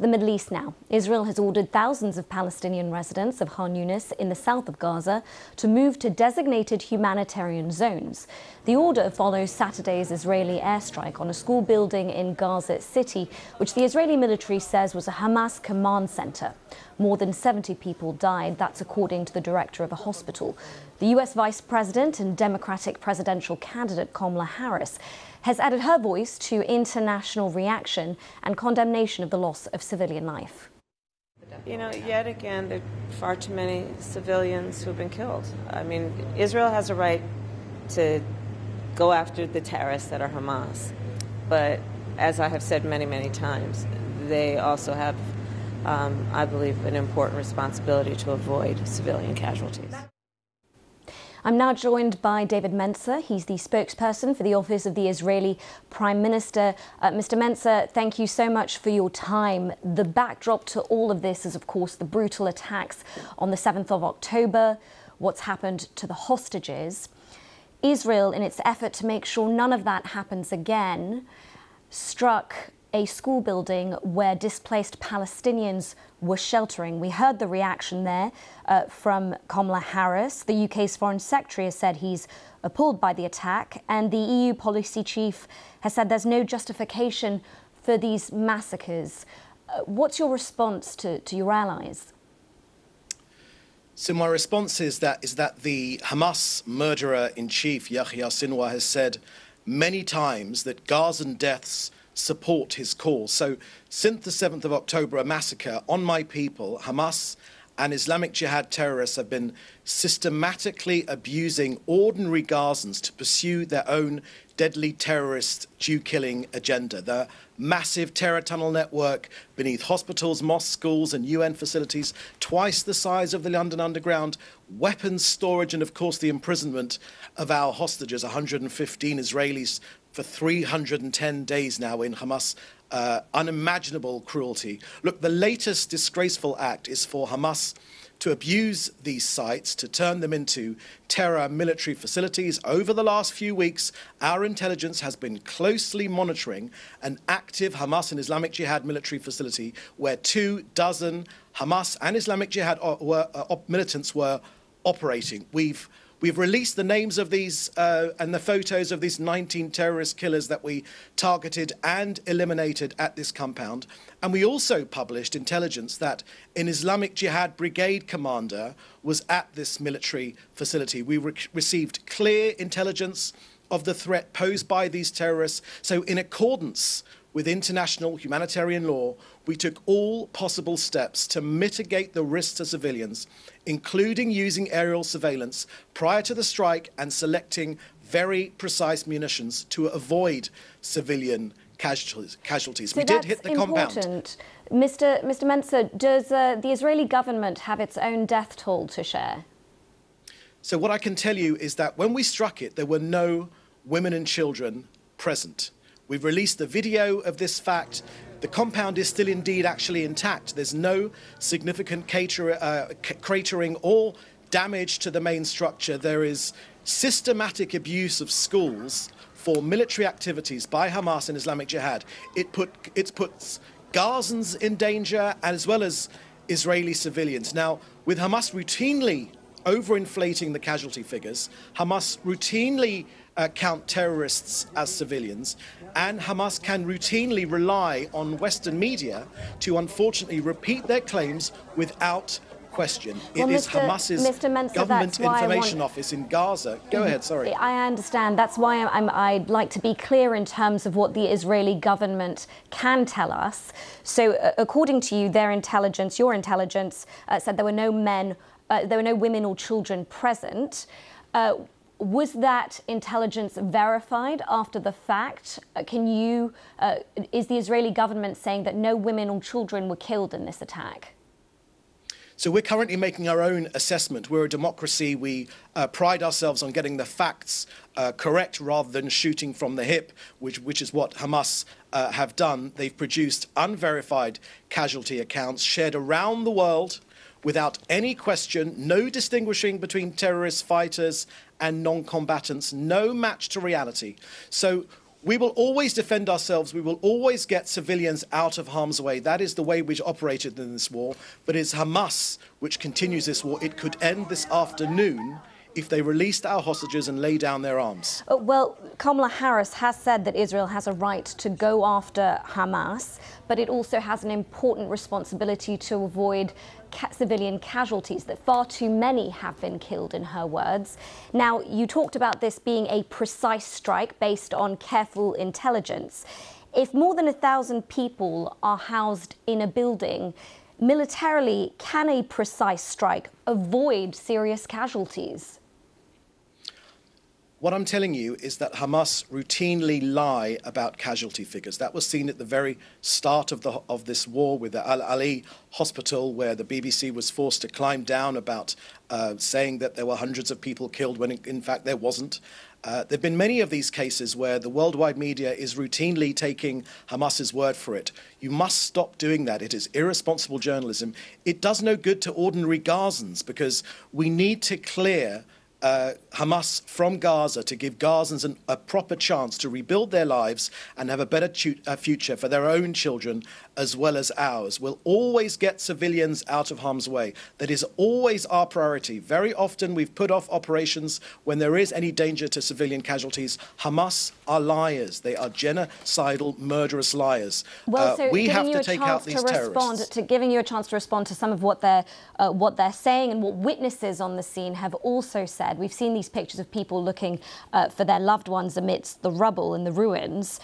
To the Middle East now. Israel has ordered thousands of Palestinian residents of Khan Yunis in the south of Gaza to move to designated humanitarian zones. The order follows Saturday's Israeli airstrike on a school building in Gaza City, which the Israeli military says was a Hamas command center. More than 70 people died. That's according to the director of a hospital. The US Vice President and Democratic presidential candidate KLA Harris has added her voice to international reaction and condemnation of the loss of civilian life. You know, yet again, there are far too many civilians who've been killed. I mean, Israel has a right to go after the terrorists that are Hamas. But as I have said many, many times, they also have, I believe, an important responsibility to avoid civilian casualties. I'm now joined by David Mencer. He's the spokesperson for the Office of the Israeli Prime Minister. Mr. Mencer, thank you so much for your time. The backdrop to all of this is, of course, the brutal attacks on the 7th of October, what's happened to the hostages. Israel, in its effort to make sure none of that happens again, struck a school building where displaced Palestinians were sheltering. We heard the reaction there from Kamala Harris. The UK's Foreign Secretary has said he's appalled by the attack, and the EU policy chief has said there's no justification for these massacres. What's your response to your allies? So my response is that the Hamas murderer-in-chief, Yahya Sinwar, has said many times that Gazan deaths support his cause. So since the 7th of October, a massacre on my people, Hamas and Islamic Jihad terrorists have been systematically abusing ordinary Gazans to pursue their own deadly terrorist Jew-killing agenda. The massive terror tunnel network beneath hospitals, mosques, schools and UN facilities, twice the size of the London Underground, weapons storage and, of course, the imprisonment of our hostages, 115 Israelis, for 310 days now in Hamas' unimaginable cruelty. Look, the latest disgraceful act is for Hamas to abuse these sites, to turn them into terror military facilities. Over the last few weeks, our intelligence has been closely monitoring an active Hamas and Islamic Jihad military facility where 24 Hamas and Islamic Jihad militants were operating. We've released the names of these and the photos of these 19 terrorist killers that we targeted and eliminated at this compound. And we also published intelligence that an Islamic Jihad brigade commander was at this military facility. We received clear intelligence of the threat posed by these terrorists. So in accordance with international humanitarian law, we took all possible steps to mitigate the risks to civilians, including using aerial surveillance prior to the strike and selecting very precise munitions to avoid civilian casualties. So we did hit the compound. Mr. Mencer, does the Israeli government have its own death toll to share? So what I can tell you is that when we struck it, there were no women and children present. We've released the video of this fact. The compound is still indeed actually intact. There's no significant cratering or damage to the main structure. There is systematic abuse of schools for military activities by Hamas and Islamic Jihad. It puts Gazans in danger as well as Israeli civilians. Now, with Hamas routinely overinflating the casualty figures, Hamas routinely count terrorists as civilians, and Hamas can routinely rely on Western media to unfortunately repeat their claims without question. It is Hamas's government information office in Gaza. Go ahead, sorry. I understand. That's why I'd like to be clear in terms of what the Israeli government can tell us. So according to you, their intelligence, your intelligence, said there were no women or children present. Was that intelligence verified after the fact? Is the Israeli government saying that no women or children were killed in this attack? So we're currently making our own assessment. We're a democracy. We pride ourselves on getting the facts correct rather than shooting from the hip, which is what Hamas have done. They've produced unverified casualty accounts shared around the world without any question, no distinguishing between terrorist fighters and non-combatants, no match to reality. So We will always defend ourselves. We will always get civilians out of harm's way. That is the way which operated in this war. But it's Hamas which continues this war. It could end this afternoon if they released our hostages and lay down their arms. Well, Kamala Harris has said that Israel has a right to go after Hamas, but it also has an important responsibility to avoid civilian casualties, that far too many have been killed, in her words. Now, you talked about this being a precise strike based on careful intelligence. If more than 1,000 people are housed in a building, militarily, can a precise strike avoid serious casualties? What I'm telling you is that Hamas routinely lie about casualty figures. That was seen at the very start of this war with the Al-Ali hospital, where the BBC was forced to climb down about saying that there were hundreds of people killed when in fact there wasn't. There have been many of these cases where the worldwide media is routinely taking Hamas's word for it. You must stop doing that. It is irresponsible journalism. It does no good to ordinary Gazans, because we need to clear Hamas from Gaza to give Gazans a proper chance to rebuild their lives and have a better future for their own children as well as ours. We'll always get civilians out of harm's way. That is always our priority. Very often we've put off operations when there is any danger to civilian casualties. Hamas are liars. They are genocidal, murderous liars. Well, so we have to take out these terrorists. Giving you a chance to respond to some of what they're saying and what witnesses on the scene have also said. We've seen these pictures of people looking for their loved ones amidst the rubble and the ruins.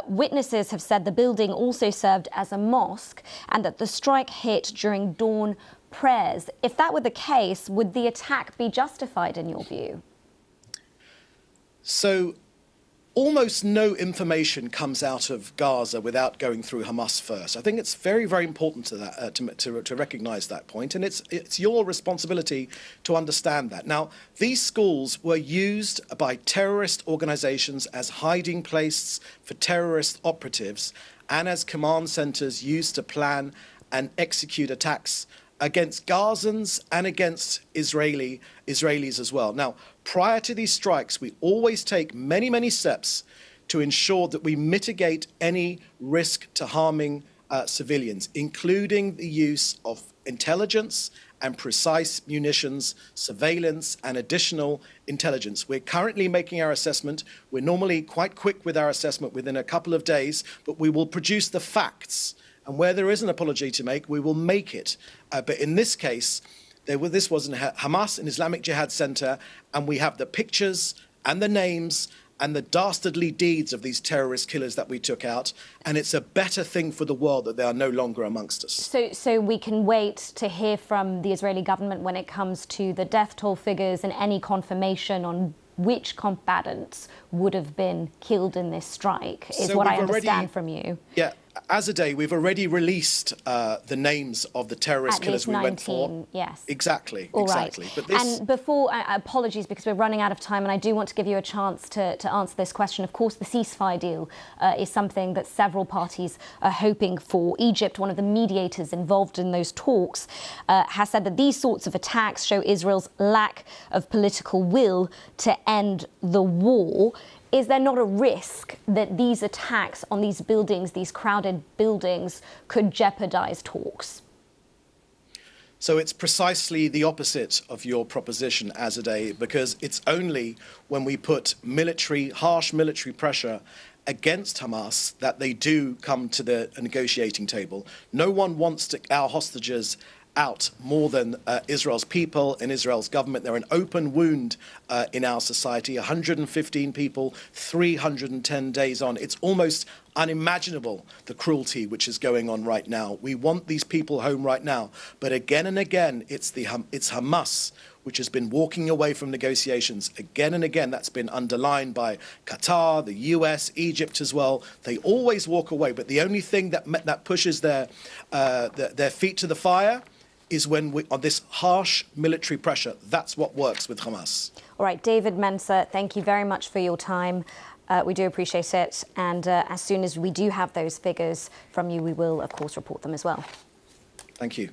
Witnesses have said the building also served as a mosque and that the strike hit during dawn prayers. If that were the case, would the attack be justified in your view? So almost no information comes out of Gaza without going through Hamas first. I think it's very, very important to that to recognise that point, and it's your responsibility to understand that. Now, these schools were used by terrorist organisations as hiding places for terrorist operatives and as command centres used to plan and execute attacks against Gazans and against Israelis as well. Now, prior to these strikes, we always take many, many steps to ensure that we mitigate any risk to harming civilians, including the use of intelligence and precise munitions, surveillance and additional intelligence. We're currently making our assessment. We're normally quite quick with our assessment within a couple of days, but we will produce the facts. And where there is an apology to make, we will make it. But in this case, this was in Hamas, an Islamic Jihad Center, and we have the pictures and the names and the dastardly deeds of these terrorist killers that we took out. And it's a better thing for the world that they are no longer amongst us. So we can wait to hear from the Israeli government when it comes to the death toll figures and any confirmation on which combatants would have been killed in this strike, is what I understand from you. Yeah. As a day, we've already released the names of the terrorist killers we went for. Yes. Exactly. All exactly. Right. But this... And before, apologies because we're running out of time, and I do want to give you a chance to answer this question. Of course, the ceasefire deal is something that several parties are hoping for. Egypt, one of the mediators involved in those talks, has said that these sorts of attacks show Israel's lack of political will to end the war. Is there not a risk that these attacks on these buildings, these crowded buildings, could jeopardize talks? So it's precisely the opposite of your proposition, Azadeh, because it's only when we put harsh military pressure against Hamas that they do come to the negotiating table. No one wants our hostages out more than Israel's people and Israel's government. They're an open wound in our society. 115 people, 310 days on. It's almost unimaginable, the cruelty which is going on right now. We want these people home right now. But again and again, it's Hamas which has been walking away from negotiations again and again. That's been underlined by Qatar, the US, Egypt as well. They always walk away. But the only thing that pushes their feet to the fire is when on this harsh military pressure. That's what works with Hamas. All right, David Mencer, thank you very much for your time. We do appreciate it. And as soon as we do have those figures from you, we will, of course, report them as well. Thank you.